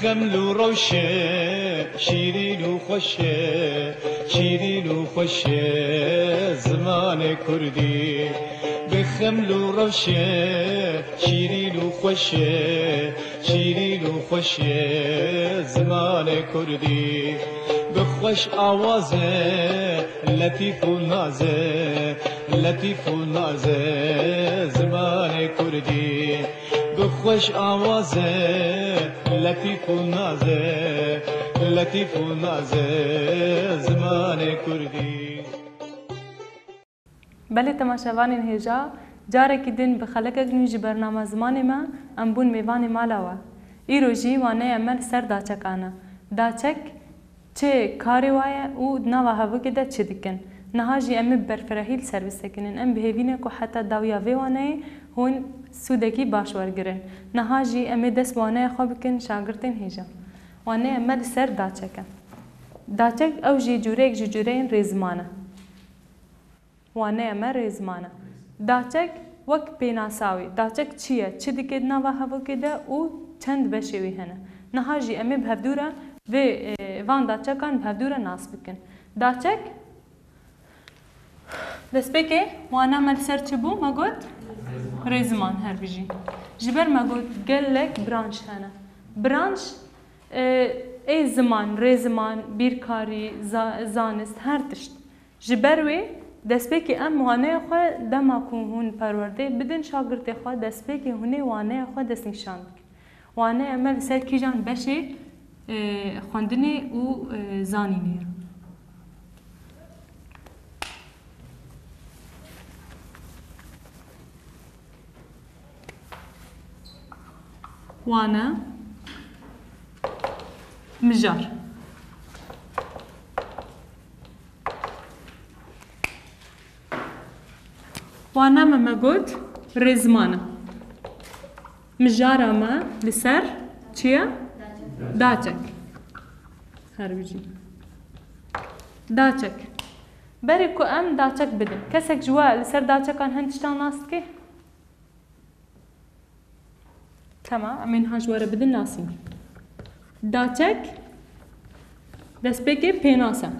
خمل وروشة شيرين وخوشة شيرين وخوشة زمان كردي بخمل وروشة شيرين وخوشة شيرين وخوشة زمان كردي بخوش آوازه لطيف ونازه لطيف ونازه زمان كردي بخوش آوازه لطيف ونازه لطيف ونازه زمان كردي. بله تماشاوان هجا جارك دين بخلق اگنوج برنامه زمان ما امبون میوان مالاوا ایرو جی وانه عمل سر داچکانا داچک چه کاری وایه و نوا هوا که ده چه دکن نهاجی ام برفرهیل سرویس کنن ام بهوینه کو حتی داویا وانه هون سودکی باش ورگرن نهاجی ام دست وانه خوب کن شاگردین هجا وانه عمل سر داچکن داچک او جی جورین رزمانه وانه عمل رزمانه داچک وقت بیناساوی داچک چیه چه دکد نوا هوا که ده او چند بشوی هنه نهاجی ام بهدوره و وان داچکان بهدوره ناس بکن داچک دست بکه وانا مل سر چه بو مگوت رزمان هر بیجی جبر مگوت گلک برانش هنه برانش ای زمان رزمان بیرکاری زانست هر تشت جبر وی دست بکه ام وانه خو دما کن هون پرورده بدن شاگرد خو دست بکه هونه وانه خو دست نشان بکن وانه عمل سر کی جان بشه خواندنی و زانینی وانا مجار وانا ما قلت رزمانه مجارة ما لسر چيا داچك هر بيجي داچك بريكو ام داچك بدن كسك جوا لسر داچك كان هنتشتان ناستكي تمام امين هاجواره بدن ناسين داچك دست بكي پيناسا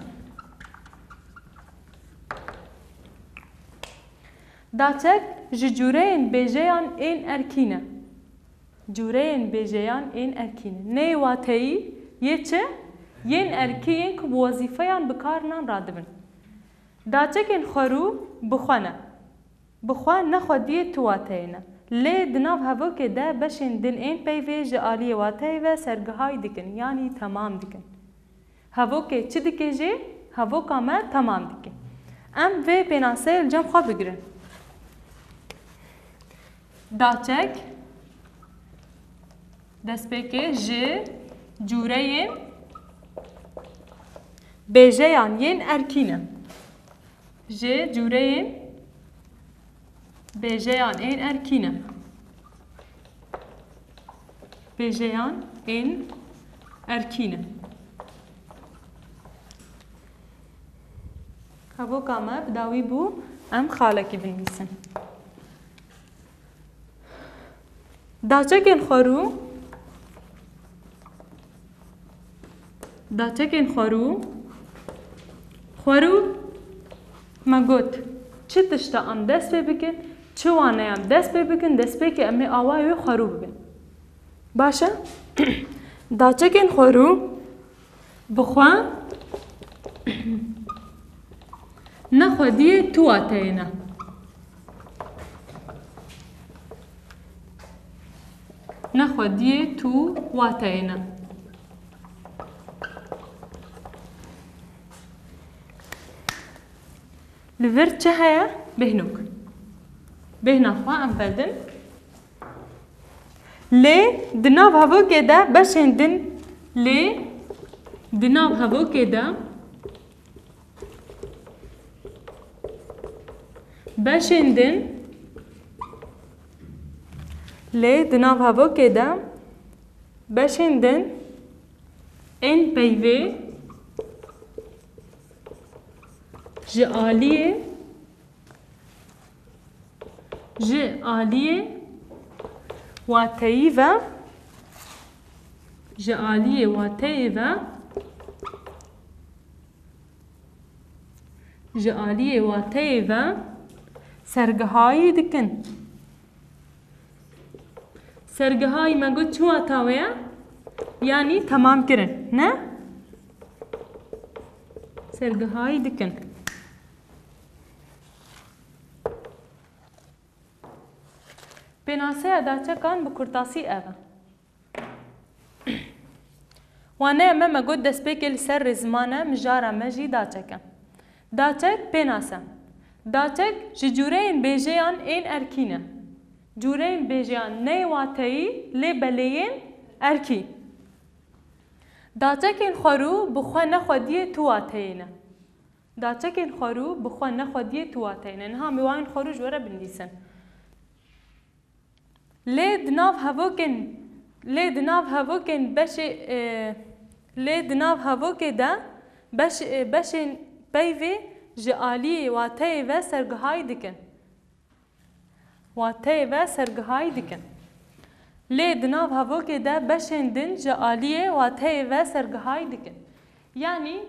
داچك جورين بيجيان این اركينه جورين بيجيان این اركينه ني واتي يچه ين اركين كو وظيفيان بكارنان رادبن داچكن خرو بخونه بخوان نخوديه تواتينه لي دناف هفو که ده بشن دن این پیوه جعالی واتای و سرگهای دکن یعنی تمام دکن هفو که چی دکه جه؟ هفو که ما تمام دکن ام و پیناسه الجم خواه بگرن داچک دست بکه جه جوره ین بیجه یان ین ارکینه جه جوره ین بیجیان این ارکینه بیجیان این ارکینه هبو کامه بداوی بو ام خالکی بنویسن داچکن خورو مگوت چه تشتا ام دست بکن چه وانه ام دست بکن دست بکن امی آوای خورو ببین باشه داچکن خورو بخواه نخودیه تو آتینه نخودیه تو واتینه لور چه هیا بهنوک بهنا خواه ام بردن لی دناو هوا که ده بشندن لی دناو هوا که ده بشندن لی دناو هوا که ده بشندن این پیوه جعالیه واتایی و ji aliyê wateyê ve ji aliyê wateyê ve sergihayî dikin. Sergihayî me got çi wata we ye? Yani tamam kirin, ne? Sergihayî dikin. Pênaseya daçekan bi kurtasî ev e. Wane me me got destpêkê li ser rêzimane mijara me jî daçek e. Daçek pênase. Daçek ji cûreyên bêjeyan ên erkî ne. Cûreyên bêjeyan ney wateyî lê beleyên erkî. Daçekên xwerû bi xwe nexwediyê tu wateyê ne. Daçekên xwerû bi xwe nexwediyê tu wateyê ne. Niha mêwayên xwerû ji we re binivîsin. Lê di nav hevokê de beşên peyvê ji aliyê wateyê ve sergihayî dikin. Wateyê ve sergihayî dikin. Lê di nav hevokê de beşên din ji aliyê wateyê ve sergihayî dikin. Yani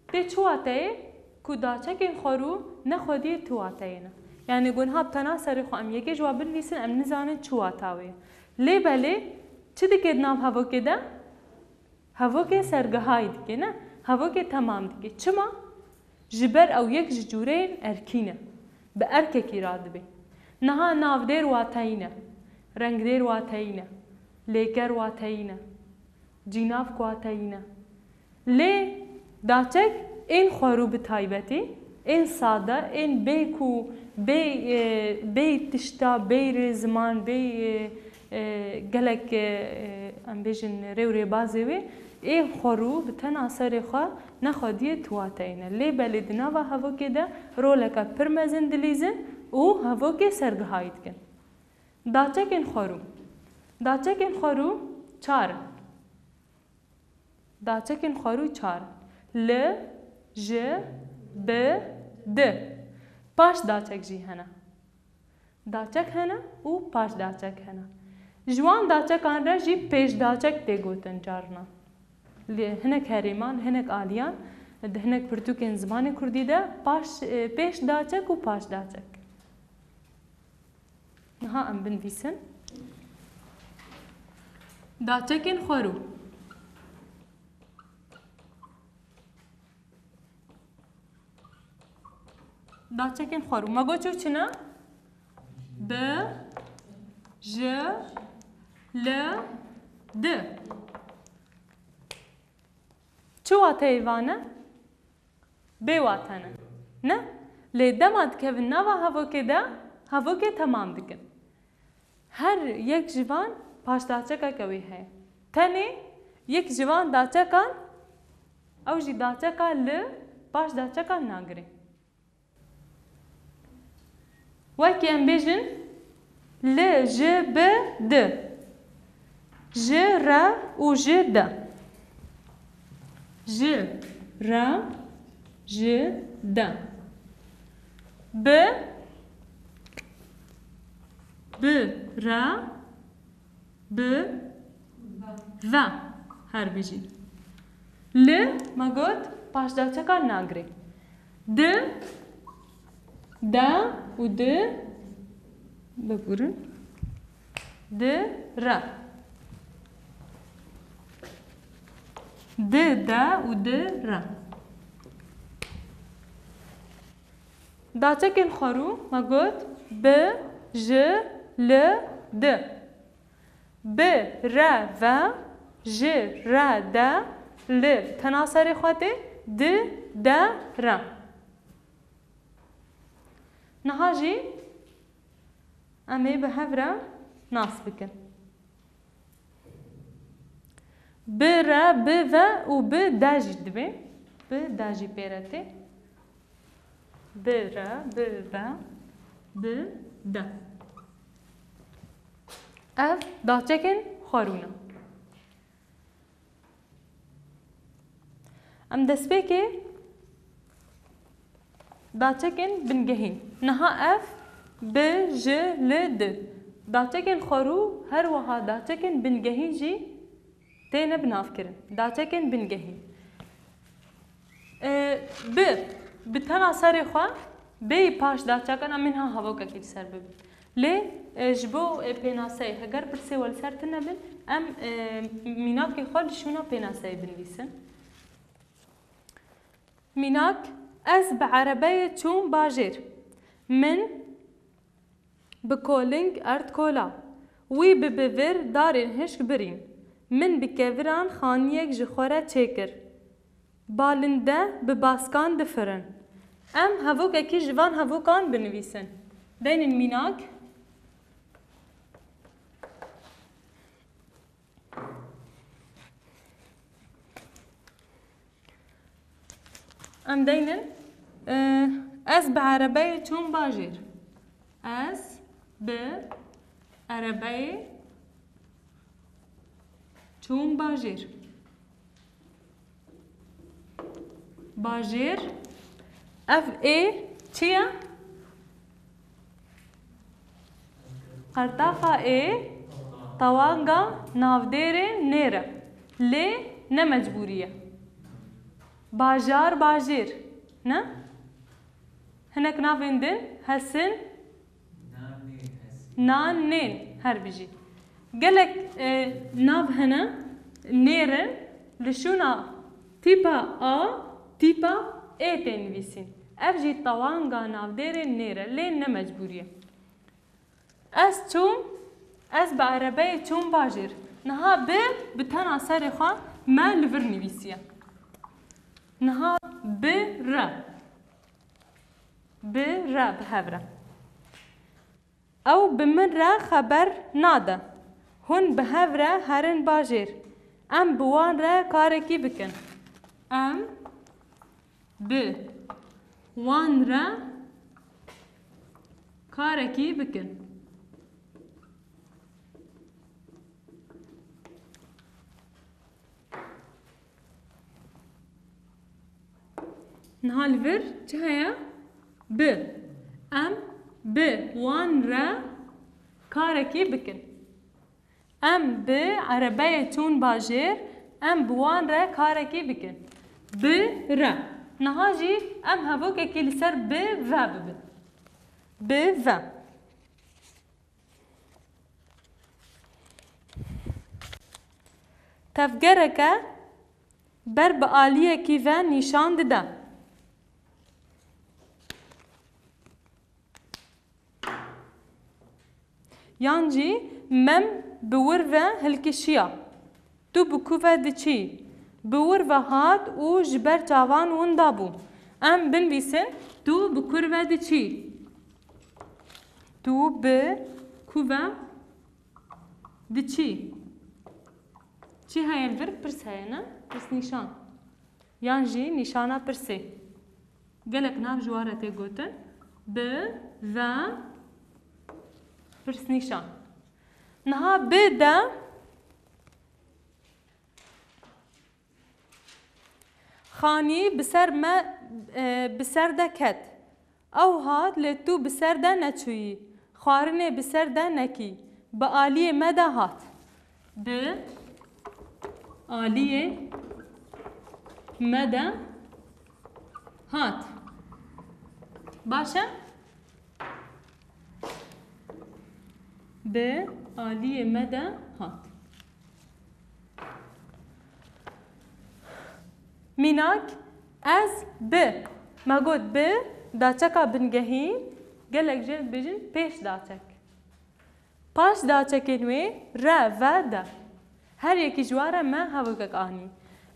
tê çi wateyê ku daçekên xwerû nexwediyê tu wateyê ne. Yani gunha tena serê xwe em yekê ji wan binivîsin em nizanin çi wata wê ye. Lê belê çi dike di nav hevokê de? Hevokê sergihayî dike ne? Hevokê temam dike. Çima? Ji ber ew yek ji cûreyên erkî ne. Bi erkekî radibe. Niha navdêr wateyî ne. Rengdêr wateyî ne. Lêker wateyî ne. Cînav wateyî ne. Lê daçek ên xwerû bi taybetî ên sade ên bê ku bê tişta bê rêziman bê gelek em bêjin rêw rêbazê wê ên xwerû bi tena serê xwe nexwediyê tu wateyê ne. Lê belê di nava hevokê de roleka pir mezin dilîzin û hevokê sergihayî dikin. Daçekên xwerû. Daçekên xwerû çar in. Daçekên xwerû çar in. Li, ji, bi, di. Paş daçek jî hene. Daçek hene û paş daçek hene. Ji wan daçekan re jî pêş daçek tê gotin carinan. Hinek herêman, hinek aliyan di hinek pirtûkên zimanê Kurdî de pêş daçek û paş daçek. Niha em binivîsin. Daçekên xwerû. Daçekên xwerû. Me got çû çi ne? Bi, ji, li, di. Çi wateyê vane? Bê wate ne. Ne? Lê dema dikevin nava hevokê de hevokê temam dikin. Her yek ji van paşdaçekeke wê heye. Tenê yek ji van daçekan ew jî daçeka li paşdaçekan nagire. Wekî em bêjin li, ji, bi, di. Ji, re û ji, de. Ji, re, ji, de. Bi, re, bi, ve her bêjî. Li me got paşdaçekan nagire. Di, de û di bibûrin. Di, re. Di, de û di, re. Daçekên xwerû me got bi, ji, li, di. Bi, re, ve, ji, re, de, li. Tena serê xwe tê di, de, re. Niha jî em ê bi hev re nas bikin. Bi, re, bi, ve û bi, de jî dibe. Bi, de jî pê re tê. Bi, re, bi, ve, bi, de. Ev daçekên xwerû ne. Em destpêkê daçekên bingehîn. Niha ev bi, ji, li, di. Daçekên xwerû her wiha daçekên bingehîn jî تين بناف كرن داچكن بنجهين ب بتنا سر خوا بي باش داچكن منها هوا كي سر بب لي جبو بيناسي هگر برسي ول سر تنبن ام ميناك خول شونا بيناسي بنويسن ميناك از بعربية چون باجر من بكولينج ارد كولا وي ببيفر دارين هشك برين من بكفران خانيك جخورة چكر بالنده بباسكان دفرن ام هفوك اكي جوان هفوكان بنويسن دين الميناك ام دينن از بعربية چون باجر از بعربية چون باجر باجر اف اي چيا قرطافا اي طوانگا نافدير نيرا لي نمجبورية باجار باجر نا هناك نافندن هسن نان نين هر بيجي قالك ناف هنا نيرن لشونا تيبا تيبا اي تنويسين افجي طوانغا ناف ديرن نيرن لين مجبورية اس توم اس بعربية توم باجر نها بتنا سرخا ما لفر نويسيا نها را بهفرة او بمن را خبر نادا هون بهفرة هرن باجر ام بوان را كاركي بكن ام بوان را كاركي بكن نهال فر چهایا ام وان را كاركي بكن ام عربية تون باجر ام بوان را كاركي بكن را نهاجي ام هفوك اكي لسر و تفگرك بر بآلية كيفا نشان ددا يانجي مم بورفا هلكشيا تو بكوفا دچي بورفا هات و جبر چاوان وندابو ام بنويسن تو بكورفا دچي تو بكوفا دچي چي هاي الفر برس هاينا برس نشان يانجي نشانا برسي قالك ناف جوارة تيغوتن و برس نشان نها بدا خاني بسر ما بسر دا كت او هات لتو بسر دا نچوي خارنه بسر دا نكي بآلية مدى هات بآلية مدى هات باشا بآلية مدى هات ميناك از ما قلت داچكا بنجهين قالك جل بجن بيش داچك باش داچكينوي را و دا هر يكي جوارا ما هاوكك آني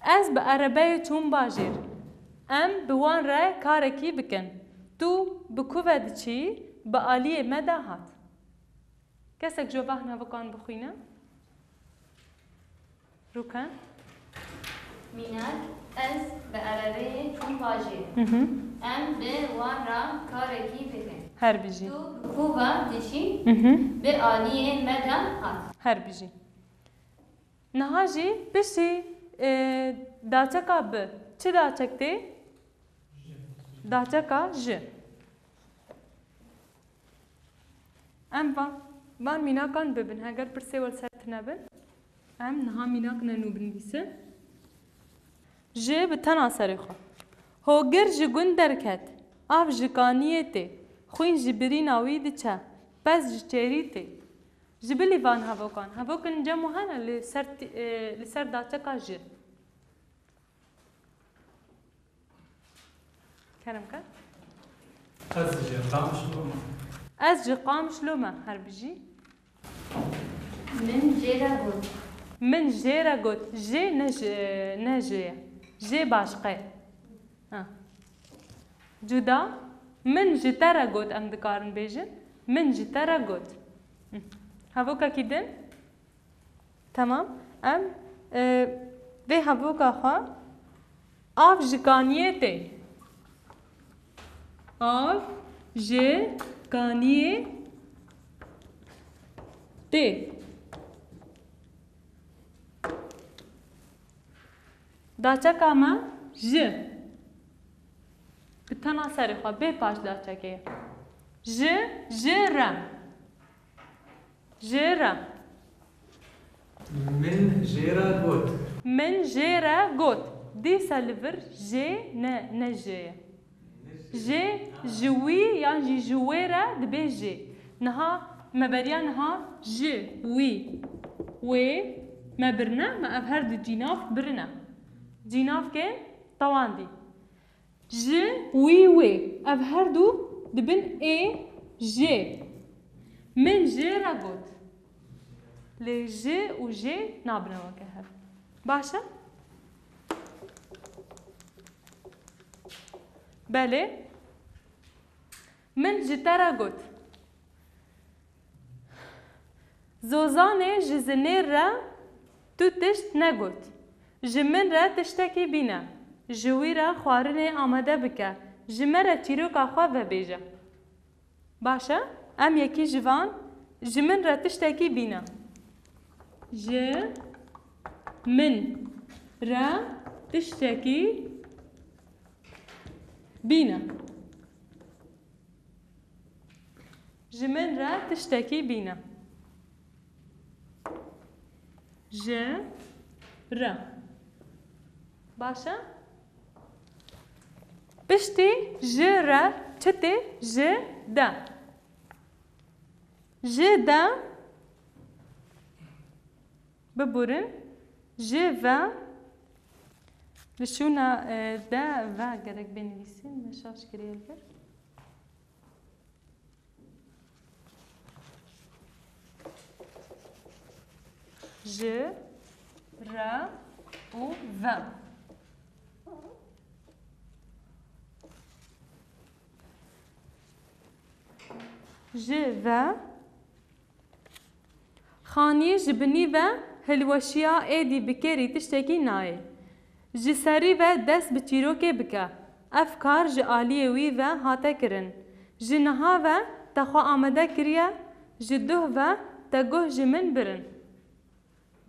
از بعربية توم باجر ام بوان را كاركي بكن تو بكوفا دچي بآلية مدى هات كسك جوابنا بكان بخوينا روكان ميناك از بعربية توم باجر ام بوان را كاركي بكن هر بيجي تو بكوفا دچي بآلية مدى هات هر بيجي نهاجي بشي داچكا چه داچكتي داچكا ام وان مينا كان ببن هاگر برسي والسات نبن ام نها میناک ننو بنویسه جه بتنا سرخه هوگر جگون درکت آف جکانیه تی خوین جبری ناوی دچه پس جچری تی جبلی وان هواکان جمو هنه لسر داچه کا جه کرم کن از جه قام شلومه هر بجی من جيرا بود من جيرا قلت جي نجي جي باشقي جدا من جترا قلت ام دكارن بيجن من جترا قلت هبوكا كيدن تمام ام في هبوكا خا اف جكانيتي اف جكانيتي داچا کاما ج بتنا سری خوا به پاش داچا که ج جرا من جيرا قوت من جرا قوت دي سالفر ج نجي ج جوي يعني جويرا دبي جي نها مبريا نها ج وي ما برنا ما افهر دي جيناف برنا جيناف كين طوان دي ج وي اف هردو دبن اي جي من جيرا قلت لي جي و جي نابنا وكهر باشا بله من جترا قلت زوزانه جزنير را تو تشت نقلت جمن را تشتکی بینه جوی را خوارنه آمده بکه جمن را تیروکا خواه و بیجه باشه ام یکی جوان جمن را تشتکی بینه من را تشتکی بینه جمن را تشتکی بینه را باشا بشتي جرا تشتي جدا جدا ببورن جيفا لشونا دا فا قرق بنويسين مشاش كريل بر را و و و خانی جبنی و هلوشیا ایدی بکری تشتکی نای جسری و دست بچیرو که بکه افکار جعالی وی و هاته کرن جنها و تخوا آمده کریا جدوه و تگوه جمن برن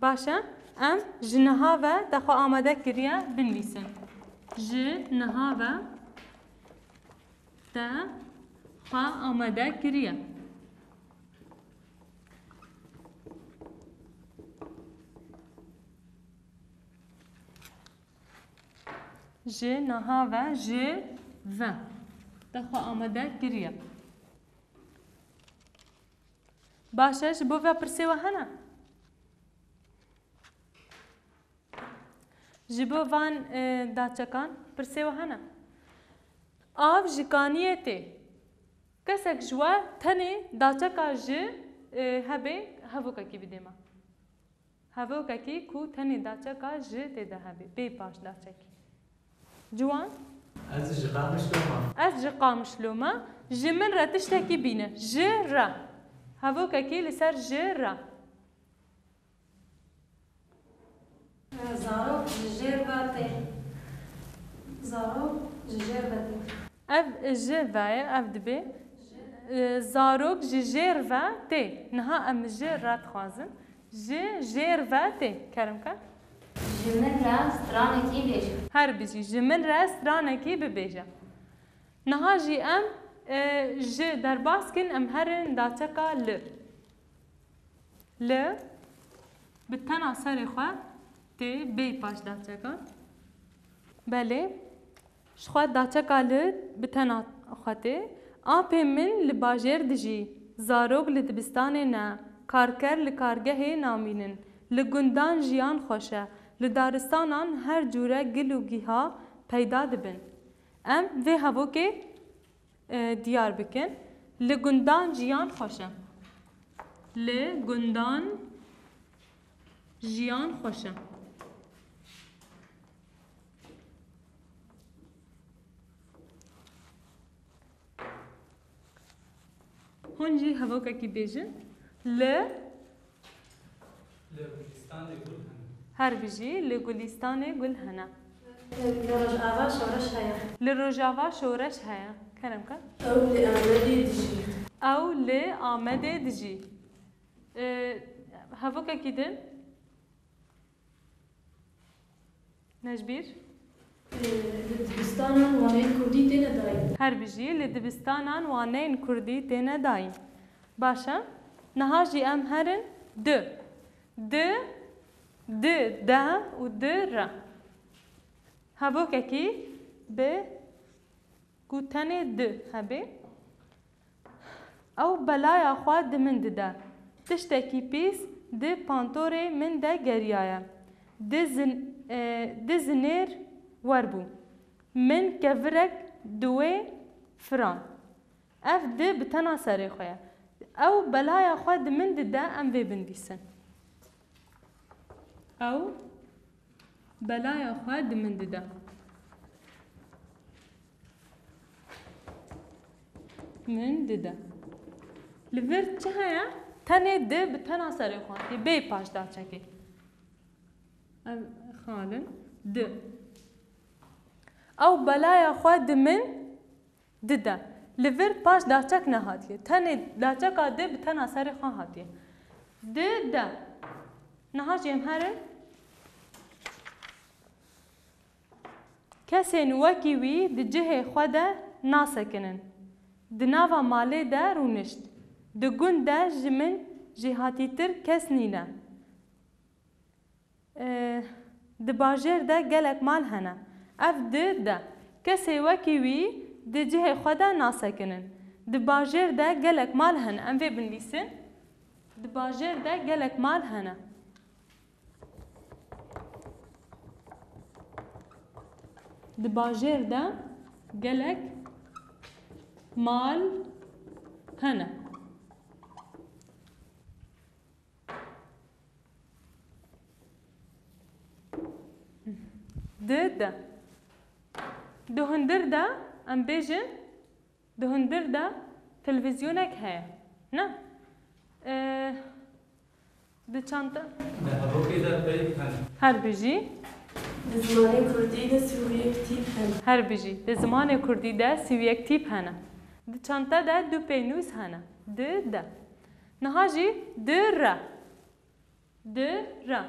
باشه ام جنها و تخوا آمده کریا بنویسن جنها و تخوا آمده کریا جنها و و تخوا آمده کریا باشه جبو و پرسی و هنه جبو وان داچکان پرسیو هنه آف جکانیه تی کسک جوا تنه داچکا جه هبه هفو ککی بدیما هفو ککی کو تنه داچکا جه تی ده هبه بی پاش داچکی جوان از جقام شلوما جمن را تشتکی بینه جه هفو ککی لسر جه زارو جربته زارو جربته اف جربه اف دبي زاروك جربه تي نها ام جرات خوازن جربه كرمكا جمن را سترانکی بیشه هر بيجي جمن راس رانكي ببيجا نها جي ام ج درباسكن ام هرن داتكا ل بتنا سر خو تی بی پاش داچکا بله شخوا داچکا ل بتنا خواته آپ من لباجر دجی زاروگ لدبستان نه کارکر لکارگه نامینن لگندان جیان خوشه لدارستانان هر جوره گل و گیها پیدا دبن ام و هفو که دیار بکن لگندان جیان خوشه لگندان جیان خوشه هونجی هوا کی بیجن لگلستان گل هن هر بیجی لگلستان گل هنا لرجعوا شورش هيا لروجاوا شورش هيا كلام كان أو لأمدي دجي او لآمد دجي هوا کی دن نجبیر لدبستان وانين كردي تينا داي هر بیجی لدبستانان وانین کردی تینه داین باشا نهاجی ام هرن د دا و د را هبو کی به گوتن د هبه او بلایا خواد من دا تشتکی پیس د پانتوره من دا گریایا د زنیر وربو من كفرك دوي فران اف د بتنا سري خويا او بلايا خود من دا ام في بنديسن او بلايا خود من دا من دا لفر چهايا تاني د بتنا سري خويا بي باش دا چكي خالن د او بلايا خود من ددا لفر باش داچک نه هاتیه تنه داچک اده بتنا سر خان هاتیه ددا نه جم هر کسین وکی وی د جهه خود ناسکنن د ناوا ماله ده رونشت د گون ده جمن جهاتی تر کس نینه د باجر ده گلک مال هنه اف ده کسی وکی وی د جهه خدا ناسکنن د باجر ده گلک مال هن ام وی بنویسن د باجر ده گلک مال هنه د باجر ده گلک مال هنه ده دهندر ده ام بیجن دهندر ده تلویزیونک هست نه ده چانتا ده هوا که ده بی هن هر بیجی زماني كردي ده سوريا كتير هن هر بیجی ده زمان کردی ده سویک تیپ هنه ده چانتا ده دو پینوز هنه ده نهاجی ده را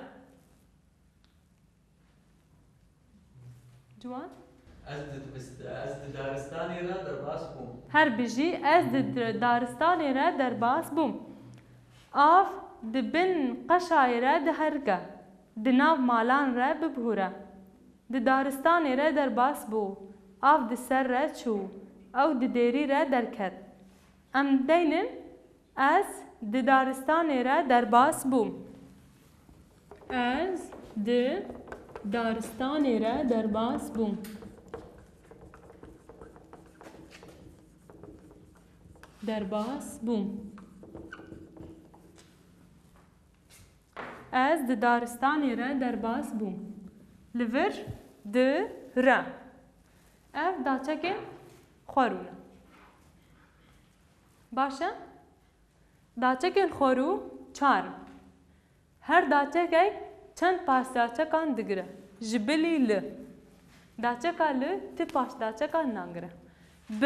جوان از دارستانی را در باس بوم هر بیجی از دارستانی را در باس بوم آف دبن قشای را دهرگه دناو مالان را ببهوره دارستانی را در باس بو آف دسر را چو او دیری را در کد ام دینن از دارستانی را در باس بوم از دارستانی را در باس بوم در باس بوم از دارستانی را در باس بوم لور را اف داچه که خورونه باشه داچه که خورو چار هر داچه که چند پاس داچه کان دگره جبلی ل داچه که ل تی پاس داچه کان نانگره ب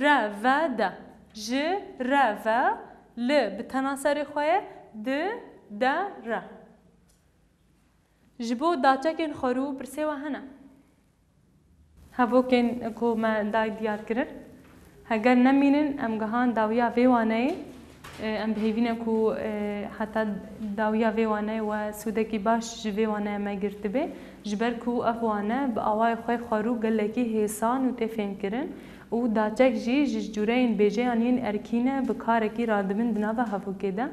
را و دا ج را و ل بتناسری خواه دا را جبو داچه که خورو برسه و هنه هفو کن کو ما دای دیار کرد هگر نمینن ام گهان داویا ویوانه ام بهیوینه کو حتی داویا ویوانه و سودکی باش جویوانه ما گرتبه جبر کو افوانه با آوای خوی خارو گلکی حسان و تفهم کرن و داچک جی جورین بیجه یعنی ارکینه بکارکی رادمن دناوا هفو کده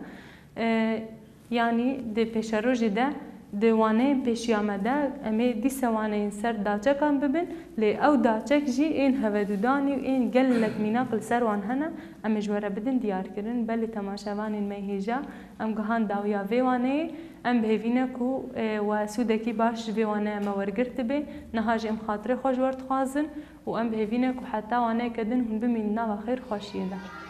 یعنی ده پیشروجی ده دوانه پیشی آمده امی دی سوانه این سر داچک هم ببین لی او داچک جی این هودودانی و این گلک میناقل سر وان هنه امی جوره بدن دیار کرن بلی تماشاوان این میهیجا ام گهان داویا ویوانه ام بهوینه کو و سودکی باش ویوانه ام ورگرت به نهاج ام خاطر خوش ورد خوازن و ام بهوینه کو حتی وانه کدن هم بمین نوا خیر خوشیه ده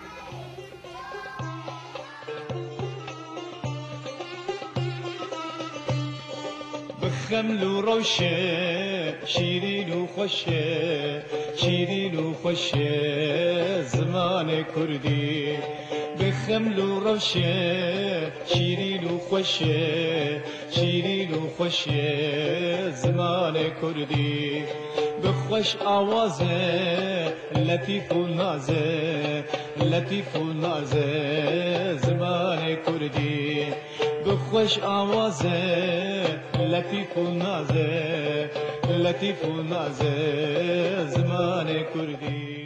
بخمل وروشه شیرین و خوشه شیرین و خوشه زمان کردی بخمل وروشه شیرین و خوشه شیرین و خوشه زمان کردی بخوش آوازه لطیف و نازه لطیف و نازه زمان کردی بخوش آوازه لطیف و نازه لطیف و نازه زمان کردی